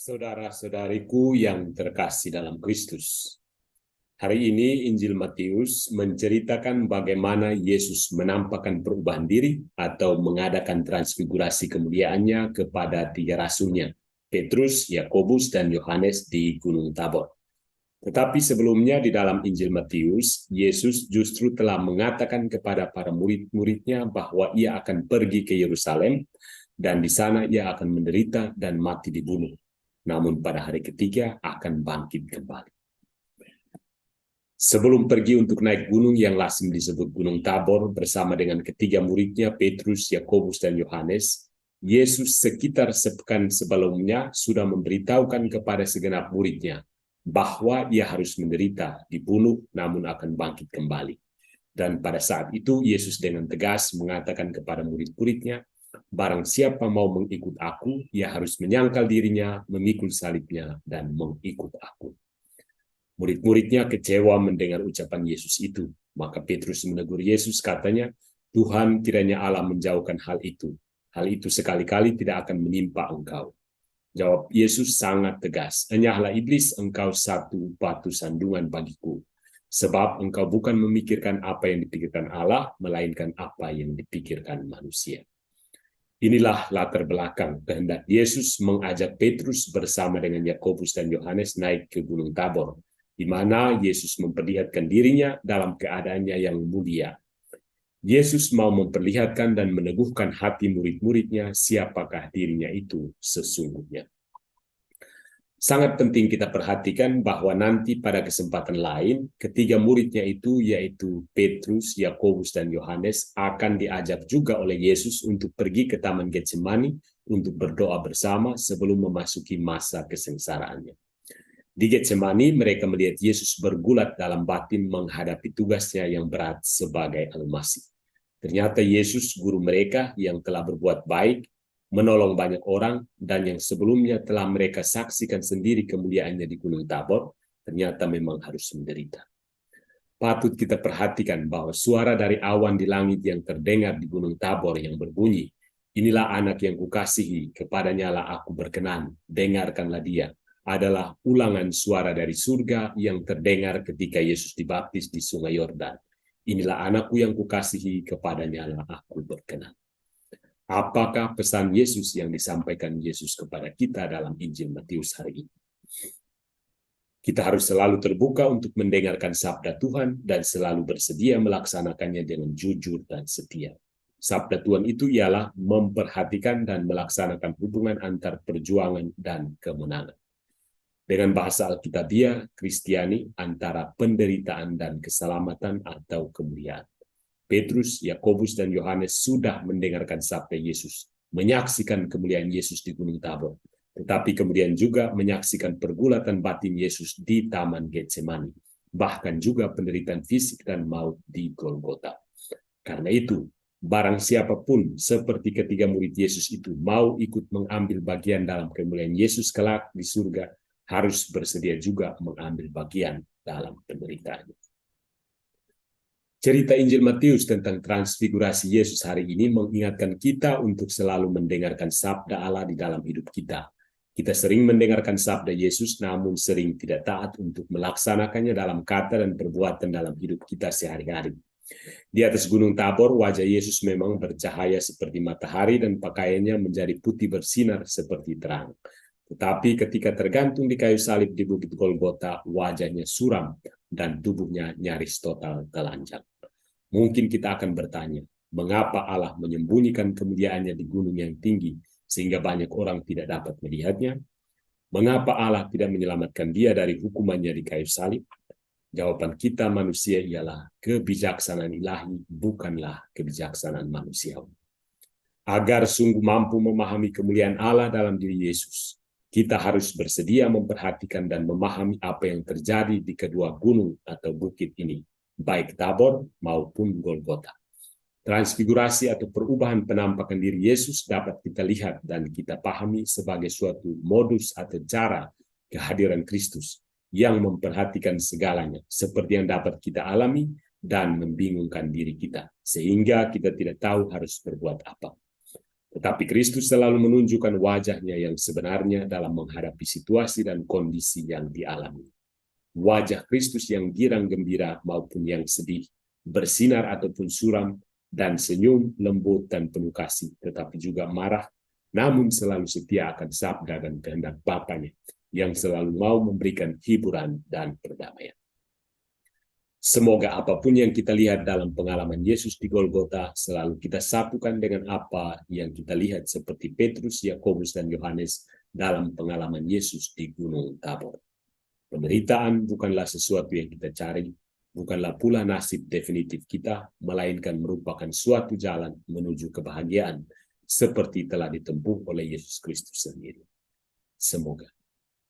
Saudara-saudariku yang terkasih dalam Kristus, hari ini Injil Matius menceritakan bagaimana Yesus menampakkan perubahan diri atau mengadakan transfigurasi kemuliaannya kepada tiga rasulnya, Petrus, Yakobus, dan Yohanes di Gunung Tabor. Tetapi sebelumnya di dalam Injil Matius, Yesus justru telah mengatakan kepada para murid-muridnya bahwa ia akan pergi ke Yerusalem dan di sana ia akan menderita dan mati dibunuh. Namun pada hari ketiga akan bangkit kembali. Sebelum pergi untuk naik gunung yang lazim disebut Gunung Tabor bersama dengan ketiga muridnya Petrus, Yakobus, dan Yohanes, Yesus sekitar sepekan sebelumnya sudah memberitahukan kepada segenap muridnya bahwa ia harus menderita, dibunuh, namun akan bangkit kembali. Dan pada saat itu Yesus dengan tegas mengatakan kepada murid-muridnya, barang siapa mau mengikut aku, ia harus menyangkal dirinya, memikul salibnya, dan mengikut aku. Murid-muridnya kecewa mendengar ucapan Yesus itu. Maka Petrus menegur Yesus, katanya, Tuhan, kiranya Allah menjauhkan hal itu. Hal itu sekali-kali tidak akan menimpa engkau. Jawab Yesus sangat tegas, enyahlah iblis, engkau satu batu sandungan bagiku. Sebab engkau bukan memikirkan apa yang dipikirkan Allah, melainkan apa yang dipikirkan manusia. Inilah latar belakang kehendak Yesus mengajak Petrus bersama dengan Yakobus dan Yohanes naik ke Gunung Tabor, di mana Yesus memperlihatkan dirinya dalam keadaannya yang mulia. Yesus mau memperlihatkan dan meneguhkan hati murid-muridnya siapakah dirinya itu sesungguhnya. Sangat penting kita perhatikan bahwa nanti pada kesempatan lain, ketiga muridnya itu yaitu Petrus, Yakobus, dan Yohanes akan diajak juga oleh Yesus untuk pergi ke Taman Getsemani untuk berdoa bersama sebelum memasuki masa kesengsaraannya. Di Getsemani, mereka melihat Yesus bergulat dalam batin menghadapi tugasnya yang berat sebagai Al-Masih. Ternyata Yesus, guru mereka yang telah berbuat baik, menolong banyak orang, dan yang sebelumnya telah mereka saksikan sendiri kemuliaannya di Gunung Tabor, ternyata memang harus menderita. Patut kita perhatikan bahwa suara dari awan di langit yang terdengar di Gunung Tabor yang berbunyi, inilah anak yang kukasihi, kepadanya lah aku berkenan, dengarkanlah dia, adalah ulangan suara dari surga yang terdengar ketika Yesus dibaptis di Sungai Yordan. Inilah anakku yang kukasihi, kepadanya lah aku berkenan. Apakah pesan Yesus yang disampaikan Yesus kepada kita dalam Injil Matius hari ini? Kita harus selalu terbuka untuk mendengarkan sabda Tuhan dan selalu bersedia melaksanakannya dengan jujur dan setia. Sabda Tuhan itu ialah memperhatikan dan melaksanakan hubungan antar perjuangan dan kemenangan. Dengan bahasa Alkitabiah, Kristiani antara penderitaan dan keselamatan atau kemuliaan. Petrus, Yakobus, dan Yohanes sudah mendengarkan sabda Yesus, menyaksikan kemuliaan Yesus di Gunung Tabor, tetapi kemudian juga menyaksikan pergulatan batin Yesus di Taman Getsemani, bahkan juga penderitaan fisik dan maut di Golgota. Karena itu, barang siapapun seperti ketiga murid Yesus itu mau ikut mengambil bagian dalam kemuliaan Yesus kelak di surga, harus bersedia juga mengambil bagian dalam penderitaannya. Cerita Injil Matius tentang transfigurasi Yesus hari ini mengingatkan kita untuk selalu mendengarkan sabda Allah di dalam hidup kita. Kita sering mendengarkan sabda Yesus, namun sering tidak taat untuk melaksanakannya dalam kata dan perbuatan dalam hidup kita sehari-hari. Di atas Gunung Tabor, wajah Yesus memang bercahaya seperti matahari dan pakaiannya menjadi putih bersinar seperti terang. Tetapi ketika tergantung di kayu salib di Bukit Golgota, wajahnya suram dan tubuhnya nyaris total telanjang. Mungkin kita akan bertanya, mengapa Allah menyembunyikan kemuliaannya di gunung yang tinggi sehingga banyak orang tidak dapat melihatnya? Mengapa Allah tidak menyelamatkan dia dari hukumannya di kayu salib? Jawaban kita manusia ialah kebijaksanaan ilahi, bukanlah kebijaksanaan manusiawi. Agar sungguh mampu memahami kemuliaan Allah dalam diri Yesus, kita harus bersedia memperhatikan dan memahami apa yang terjadi di kedua gunung atau bukit ini, baik Tabor maupun Golgota. Transfigurasi atau perubahan penampakan diri Yesus dapat kita lihat dan kita pahami sebagai suatu modus atau cara kehadiran Kristus yang memperhatikan segalanya, seperti yang dapat kita alami dan membingungkan diri kita, sehingga kita tidak tahu harus berbuat apa. Tetapi Kristus selalu menunjukkan wajahnya yang sebenarnya dalam menghadapi situasi dan kondisi yang dialami. Wajah Kristus yang girang gembira maupun yang sedih, bersinar ataupun suram, dan senyum lembut dan penuh kasih, tetapi juga marah, namun selalu setia akan sabda dan kehendak Bapanya, yang selalu mau memberikan hiburan dan perdamaian. Semoga apapun yang kita lihat dalam pengalaman Yesus di Golgota selalu kita satukan dengan apa yang kita lihat seperti Petrus, Yakobus, dan Yohanes dalam pengalaman Yesus di Gunung Tabor. Penderitaan bukanlah sesuatu yang kita cari, bukanlah pula nasib definitif kita, melainkan merupakan suatu jalan menuju kebahagiaan seperti telah ditempuh oleh Yesus Kristus sendiri. Semoga